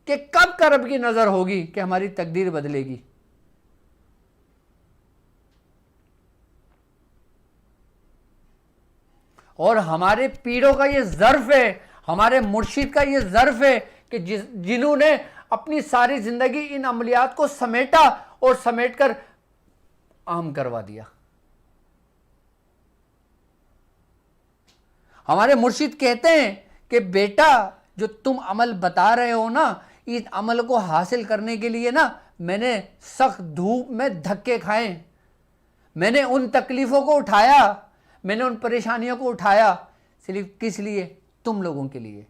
کہ کب کا رب کی نظر ہوگی کہ ہماری تقدیر بدلے گی. اور ہمارے پیروں کا یہ ظرف ہے, ہمارے مرشد کا یہ ظرف ہے کہ جنہوں نے اپنی ساری زندگی ان عملیات کو سمیٹا اور سمیٹ کر عام کروا دیا. ہمارے مرشد کہتے ہیں کہ بیٹا جو تم عمل بتا رہے ہو نا, اس عمل کو حاصل کرنے کے لیے نا میں نے سخت دھوپ میں دھکے کھائے, میں نے ان تکلیفوں کو اٹھایا, میں نے ان پریشانیوں کو اٹھایا, صرف کس لیے؟ تم لوگوں کے لیے.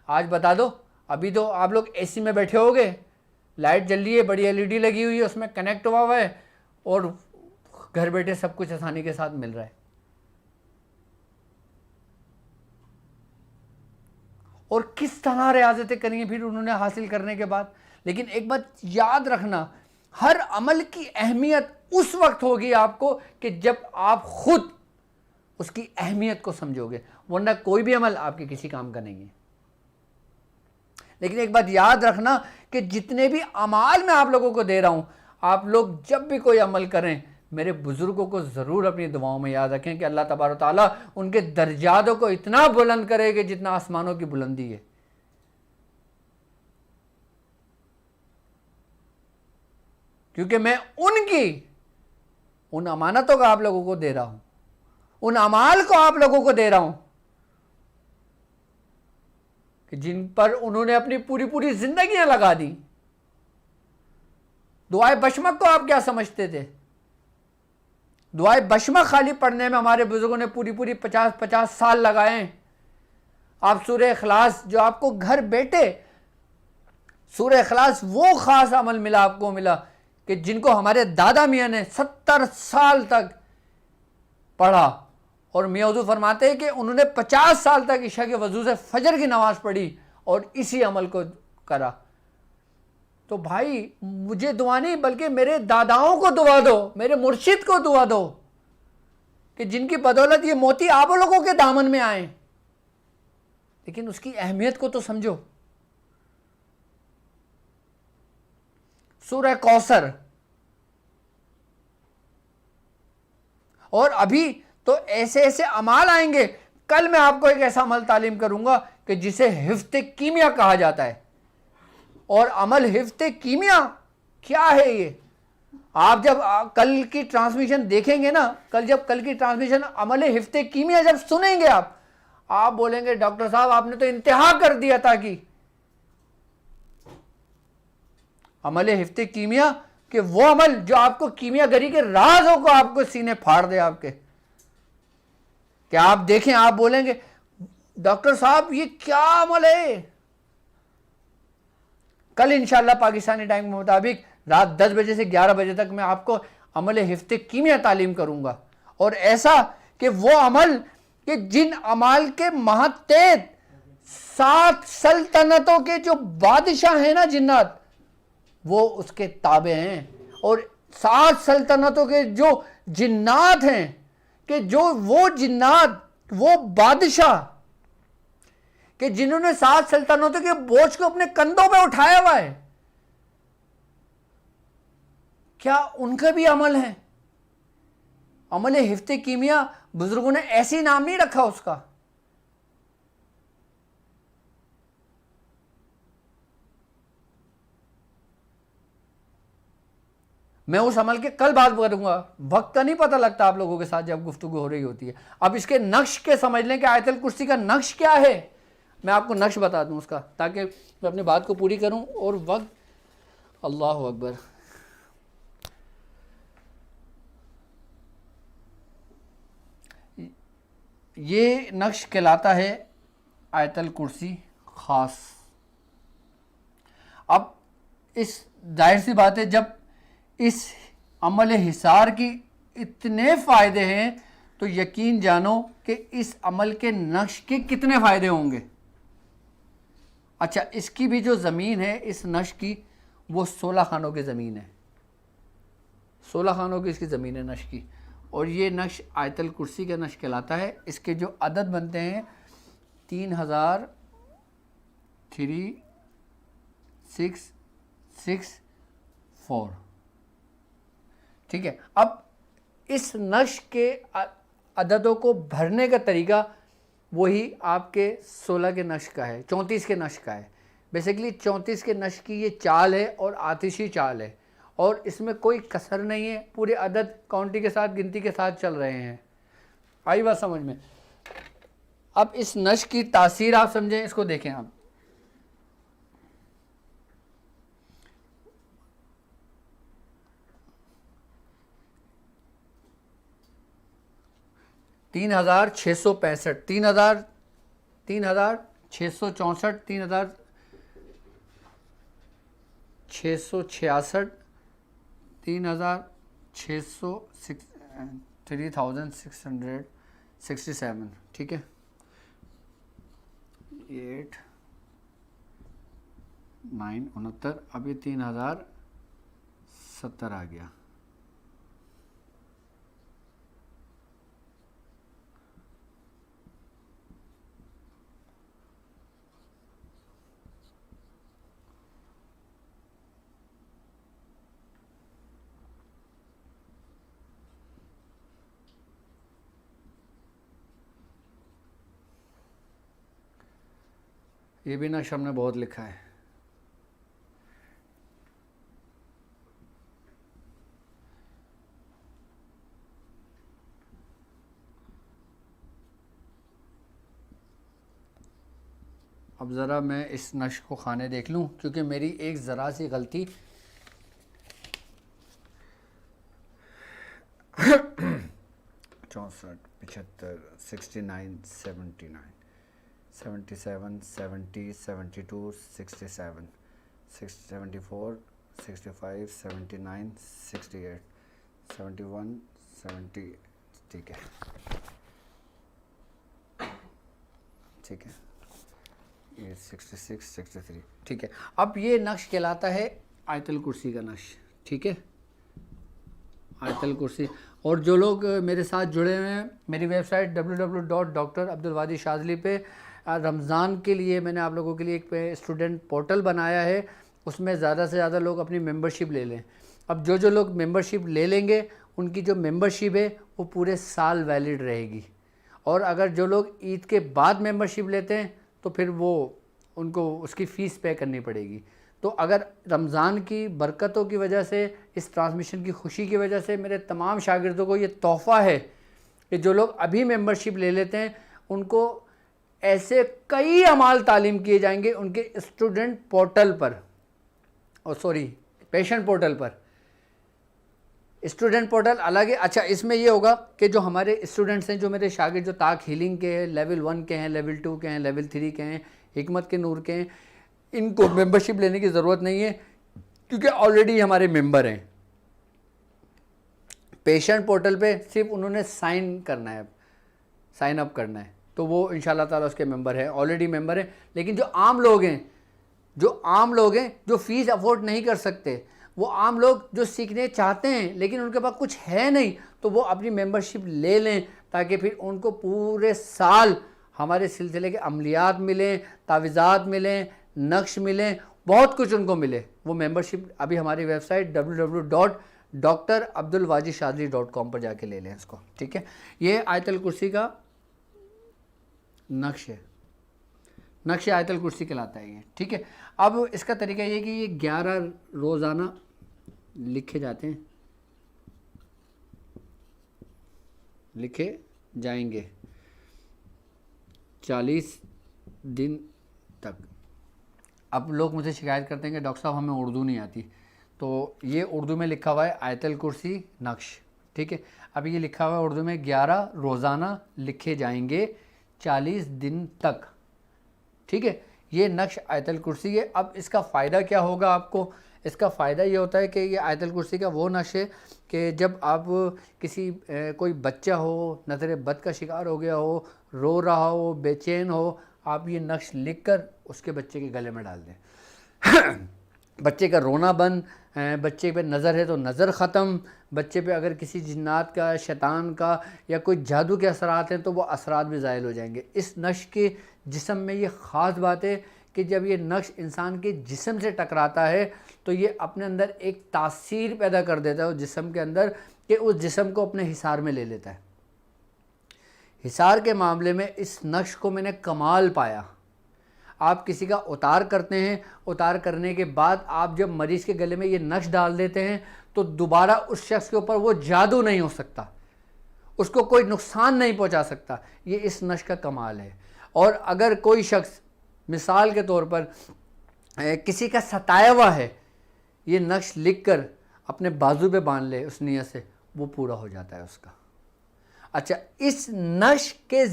آج بتا دو, ابھی تو آپ لوگ اے سی میں بیٹھے ہوگے, لائٹ جل رہی ہے, بڑی ایل ای ڈی لگی ہوئی ہے, اس میں کنیکٹ ہوا ہے اور گھر بیٹھے سب کچھ آسانی کے ساتھ مل رہا ہے. اور کس طرح ریاضتیں کریں گے پھر انہوں نے حاصل کرنے کے بعد. لیکن ایک بات یاد رکھنا, ہر عمل کی اہمیت اس وقت ہوگی آپ کو کہ جب آپ خود اس کی اہمیت کو سمجھو گے, ورنہ کوئی بھی عمل آپ کے کسی کام کا نہیں ہے. لیکن ایک بات یاد رکھنا کہ جتنے بھی اعمال میں آپ لوگوں کو دے رہا ہوں, آپ لوگ جب بھی کوئی عمل کریں میرے بزرگوں کو ضرور اپنی دعاؤں میں یاد رکھیں کہ اللہ تبارک و تعالیٰ ان کے درجاتوں کو اتنا بلند کرے کہ جتنا آسمانوں کی بلندی ہے. کیونکہ میں ان امانتوں کا آپ لوگوں کو دے رہا ہوں, ان اعمال کو آپ لوگوں کو دے رہا ہوں کہ جن پر انہوں نے اپنی پوری زندگیاں لگا دی. دعائے بشمک کو آپ کیا سمجھتے تھے؟ دعائے بشمک خالی پڑھنے میں ہمارے بزرگوں نے پوری 50 سال لگائے ہیں. آپ سورہ اخلاص جو آپ کو گھر بیٹھے, سورہ اخلاص وہ خاص عمل ملا آپ کو ملا کہ جن کو ہمارے دادا میاں نے 70 سال تک پڑھا, اور میاں حضور فرماتے ہیں کہ انہوں نے 50 سال تک عشاء کے وضو سے فجر کی نماز پڑھی اور اسی عمل کو کرا. تو بھائی مجھے دعا نہیں بلکہ میرے داداؤں کو دعا دو, میرے مرشد کو دعا دو کہ جن کی بدولت یہ موتی آپ لوگوں کے دامن میں آئیں. لیکن اس کی اہمیت کو تو سمجھو. سورہ کوثر, اور ابھی تو ایسے اعمال آئیں گے. کل میں آپ کو ایک ایسا عمل تعلیم کروں گا کہ جسے حفظ کیمیا کہا جاتا ہے. اور عمل حفظ کیمیا کیا ہے یہ؟ آپ جب کل کی ٹرانسمیشن دیکھیں گے نا, کل کی ٹرانسمیشن عمل حفظ کیمیا جب سنیں گے آپ بولیں گے ڈاکٹر صاحب آپ نے تو انتہا کر دیا تھا. کہ عمل حفظ کیمیا کہ وہ عمل جو آپ کو کیمیا گری کے رازوں کو آپ کو سینے پھاڑ دے آپ کے, کہ آپ دیکھیں آپ بولیں گے ڈاکٹر صاحب یہ کیا عمل ہے. کل انشاءاللہ پاکستانی ٹائم کے مطابق رات 10 بجے سے 11 بجے تک میں آپ کو عمل حفظ کیمیا تعلیم کروں گا. اور ایسا کہ وہ عمل کہ جن عمال کے ماتحت 7 سلطنتوں کے جو بادشاہ ہیں نا جنات, وہ اس کے تابع ہیں. اور 7 سلطنتوں کے جو جنات ہیں کہ جو وہ جنات, وہ بادشاہ کہ جنہوں نے 7 سلطنتوں کے بوجھ کو اپنے کندھوں پہ اٹھایا ہوا ہے, کیا ان کا بھی عمل ہے؟ عمل حفظ کیمیا بزرگوں نے ایسی نام نہیں رکھا اس کا. میں اس عمل کے کل بات کروں گا, وقت کا نہیں پتہ لگتا آپ لوگوں کے ساتھ جب گفتگو ہو رہی ہوتی ہے. اب اس کے نقش کے سمجھ لیں کہ آیت الکرسی کا نقش کیا ہے. میں آپ کو نقش بتا دوں اس کا تاکہ میں اپنی بات کو پوری کروں. اور وقت, اللہ اکبر, یہ نقش کہلاتا ہے آیت الکرسی خاص. اب اس ظاہر سی بات ہے جب اس عمل حصار کی اتنے فائدے ہیں تو یقین جانو کہ اس عمل کے نقش کے کتنے فائدے ہوں گے. اچھا, اس کی بھی جو زمین ہے اس نقش کی وہ 16 خانوں کی زمین ہے, 16 خانوں کی اس کی زمین ہے نقش کی. اور یہ نقش آیت الکرسی کا نقش کہلاتا ہے. اس کے جو عدد بنتے ہیں 30003664. ٹھیک ہے. اب اس نقش کے عددوں کو بھرنے کا طریقہ وہی آپ کے 16 کے نقش کا ہے, 34 کے نقش کا ہے. بیسیکلی 34 کے نقش کی یہ چال ہے اور آتشی چال ہے, اور اس میں کوئی کسر نہیں ہے, پورے عدد کاؤنٹی کے ساتھ, گنتی کے ساتھ چل رہے ہیں. آئی بات سمجھ میں؟ اب اس نقش کی تاثیر آپ سمجھیں, اس کو دیکھیں آپ. تین ہزار چھ سو پینسٹھ, 3664, 3666, 3667. ٹھیک ہے, 8 9 69. اب یہ 3070 آ گیا. یہ بھی نقش ہم نے بہت لکھا ہے. اب ذرا میں اس نقش کو خانے دیکھ لوں, کیونکہ میری ایک ذرا سی غلطی 64 75 69 79 77 70 72 67 74 65 79 68 71 70. ٹھیک ہے, ٹھیک ہے, یہ 66 63. ٹھیک ہے. اب یہ نقش کہلاتا ہے آیت الکرسی کا نقش. ٹھیک ہے, آیت الکرسی. اور جو لوگ میرے ساتھ جڑے ہوئے ہیں میری ویب سائٹ www.drabdulwadi پہ, رمضان کے لیے میں نے آپ لوگوں کے لیے ایک اسٹوڈنٹ پورٹل بنایا ہے, اس میں زیادہ سے زیادہ لوگ اپنی ممبرشپ لے لیں. اب جو لوگ ممبرشپ لے لیں گے ان کی جو ممبرشپ ہے وہ پورے سال ویلڈ رہے گی, اور اگر جو لوگ عید کے بعد ممبرشپ لیتے ہیں تو پھر وہ ان کو اس کی فیس پے کرنی پڑے گی. تو اگر رمضان کی برکتوں کی وجہ سے, اس ٹرانسمیشن کی خوشی کی وجہ سے میرے تمام شاگردوں کو یہ تحفہ ہے کہ جو لوگ ابھی ممبرشپ لے لیتے ہیں ان کو ایسے کئی اعمال تعلیم کیے جائیں گے ان کے اسٹوڈنٹ پورٹل پر, پیشنٹ پورٹل پر. اسٹوڈنٹ پورٹل الگ ہے. اچھا, اس میں یہ ہوگا کہ جو ہمارے اسٹوڈنٹس ہیں, جو میرے شاگرد جو طاق ہیلنگ کے ہیں, لیول 1 کے ہیں, لیول 2 کے ہیں, لیول 3 کے ہیں, حکمت کے نور کے ہیں, ان کو ممبرشپ لینے کی ضرورت نہیں ہے کیونکہ آلریڈی ہمارے ممبر ہیں. پیشنٹ پورٹل پہ صرف انہوں نے سائن کرنا ہے, سائن اپ کرنا ہے, تو وہ انشاءاللہ تعالیٰ اس کے ممبر ہیں, آلریڈی ممبر ہیں. لیکن جو عام لوگ ہیں جو فیس افورڈ نہیں کر سکتے, وہ عام لوگ جو سیکھنے چاہتے ہیں لیکن ان کے پاس کچھ ہے نہیں, تو وہ اپنی ممبرشپ لے لیں تاکہ پھر ان کو پورے سال ہمارے سلسلے کے عملیات ملیں, تعویذات ملیں, نقش ملیں, بہت کچھ ان کو ملے. وہ ممبرشپ ابھی ہماری ویب سائٹ www.drabdulwadishadri.com پر جا کے لے لیں اس کو. ٹھیک ہے, یہ آیت الکرسی کا نقش ہے, نقش آیت الکرسی کہلاتا ہے یہ. ٹھیک ہے, اب اس کا طریقہ یہ کہ یہ 11 روزانہ لکھے جاتے ہیں, لکھے جائیں گے 40 دن تک. اب لوگ مجھے شکایت کرتے ہیں کہ ڈاکٹر صاحب ہمیں اردو نہیں آتی, تو یہ اردو میں لکھا ہوا ہے آیت الکرسی نقش. ٹھیک ہے, اب یہ لکھا ہوا ہے اردو میں 11 روزانہ لکھے جائیں گے 40 دن تک. ٹھیک ہے, یہ نقش آیت الکرسی ہے. اب اس کا فائدہ کیا ہوگا آپ کو؟ اس کا فائدہ یہ ہوتا ہے کہ یہ آیت الکرسی کا وہ نقش ہے کہ جب آپ کسی کوئی بچہ ہو, نظر بد کا شکار ہو گیا ہو, رو رہا ہو, بے چین ہو, آپ یہ نقش لکھ کر اس کے بچے کے گلے میں ڈال دیں. بچے کا رونا بند، بچے پہ نظر ہے تو نظر ختم، بچے پہ اگر کسی جنات کا، شیطان کا یا کوئی جادو کے اثرات ہیں تو وہ اثرات بھی زائل ہو جائیں گے۔ اس نقش کے جسم میں یہ خاص بات ہے کہ جب یہ نقش انسان کے جسم سے ٹکراتا ہے تو یہ اپنے اندر ایک تاثیر پیدا کر دیتا ہے اس جسم کے اندر کہ اس جسم کو اپنے حصار میں لے لیتا ہے۔ حصار کے معاملے میں اس نقش کو میں نے کمال پایا۔ آپ کسی کا اتار کرتے ہیں، اتار کرنے کے بعد آپ جب مریض کے گلے میں یہ نقش ڈال دیتے ہیں تو دوبارہ اس شخص کے اوپر وہ جادو نہیں ہو سکتا، اس کو کوئی نقصان نہیں پہنچا سکتا۔ یہ اس نقش کا کمال ہے۔ اور اگر کوئی شخص مثال کے طور پر کسی کا ستایا ہوا ہے، یہ نقش لکھ کر اپنے بازو پہ باندھ لے اس نیت سے، وہ پورا ہو جاتا ہے اس کا۔ اچھا، اس نقش کے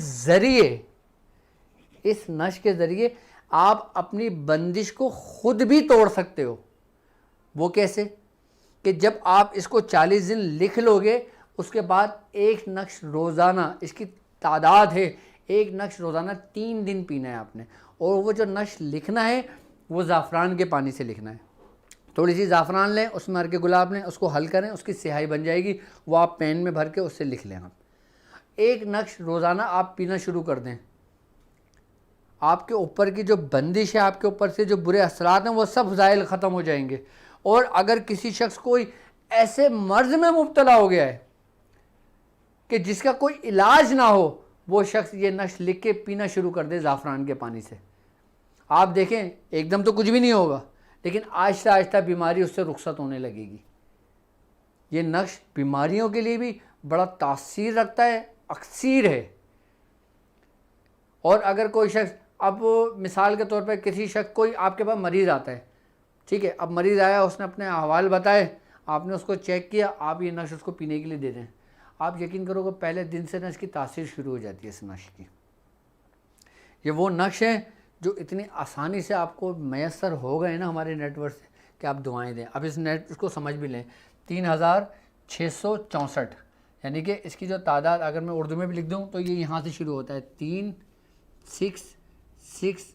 ذریعے آپ اپنی بندش کو خود بھی توڑ سکتے ہو۔ وہ کیسے؟ کہ جب آپ اس کو 40 دن لکھ لو گے، اس کے بعد ایک نقش روزانہ، اس کی تعداد ہے، ایک نقش روزانہ 3 دن پینا ہے آپ نے، اور وہ جو نقش لکھنا ہے وہ زعفران کے پانی سے لکھنا ہے۔ تھوڑی سی زعفران لیں، اس میں ہر کے گلاب لیں، اس کو حل کریں، اس کی سیاہی بن جائے گی، وہ آپ پین میں بھر کے اس سے لکھ لیں۔ آپ ایک نقش روزانہ آپ پینا شروع کر دیں، آپ کے اوپر کی جو بندش ہے، آپ کے اوپر سے جو برے اثرات ہیں وہ سب زائل ختم ہو جائیں گے۔ اور اگر کسی شخص کوئی ایسے مرض میں مبتلا ہو گیا ہے کہ جس کا کوئی علاج نہ ہو، وہ شخص یہ نقش لکھ کے پینا شروع کر دے زعفران کے پانی سے، آپ دیکھیں ایک دم تو کچھ بھی نہیں ہوگا، لیکن آہستہ آہستہ بیماری اس سے رخصت ہونے لگے گی۔ یہ نقش بیماریوں کے لیے بھی بڑا تاثیر رکھتا ہے، اکثیر ہے۔ اور اگر کوئی شخص، اب مثال کے طور پر کسی شخص، کوئی آپ کے پاس مریض آتا ہے، ٹھیک ہے، اب مریض آیا، اس نے اپنے احوال بتائے، آپ نے اس کو چیک کیا، آپ یہ نقش اس کو پینے کے لیے دے دیں، آپ یقین کرو کہ پہلے دن سے اس کی تاثیر شروع ہو جاتی ہے اس نقش کی۔ یہ وہ نقش ہیں جو اتنی آسانی سے آپ کو میسر ہو گئے نا ہمارے نیٹ ورک سے کہ آپ دعائیں دیں۔ اب اس کو سمجھ بھی لیں، 3664، یعنی کہ اس کی جو تعداد اگر میں اردو میں بھی لکھ دوں تو یہ یہاں سے شروع ہوتا ہے، 3 6 6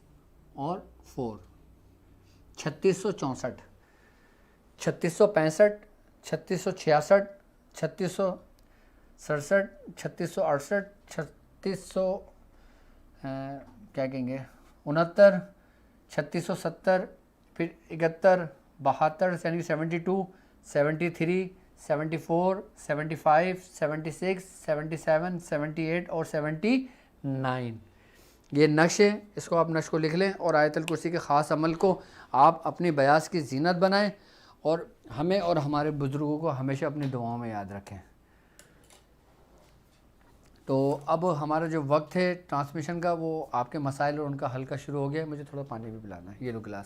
اور 4، 3664، 3665، 3666، 3667، 3668، 3600 کیا کہیں گے 69، 3670، پھر 71، 72 یعنی 72، 73، 74، 75، 76، 77، 78 اور 79۔ یہ نقش ہے، اس کو آپ نقش کو لکھ لیں اور آیت الکرسی کے خاص عمل کو آپ اپنی بیاض کی زینت بنائیں، اور ہمیں اور ہمارے بزرگوں کو ہمیشہ اپنی دعاؤں میں یاد رکھیں۔ تو اب ہمارا جو وقت ہے ٹرانسمیشن کا، وہ آپ کے مسائل اور ان کا حل کا شروع ہو گیا۔ مجھے تھوڑا پانی بھی پلانا ہے، یہ لو گلاس۔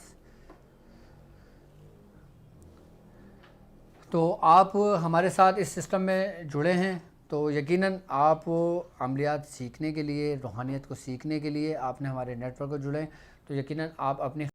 تو آپ ہمارے ساتھ اس سسٹم میں جڑے ہیں تو یقیناً آپ عملیات سیکھنے کے لیے، روحانیت کو سیکھنے کے لیے آپ نے ہمارے نیٹ ورک کو جڑیں، تو یقیناً آپ اپنی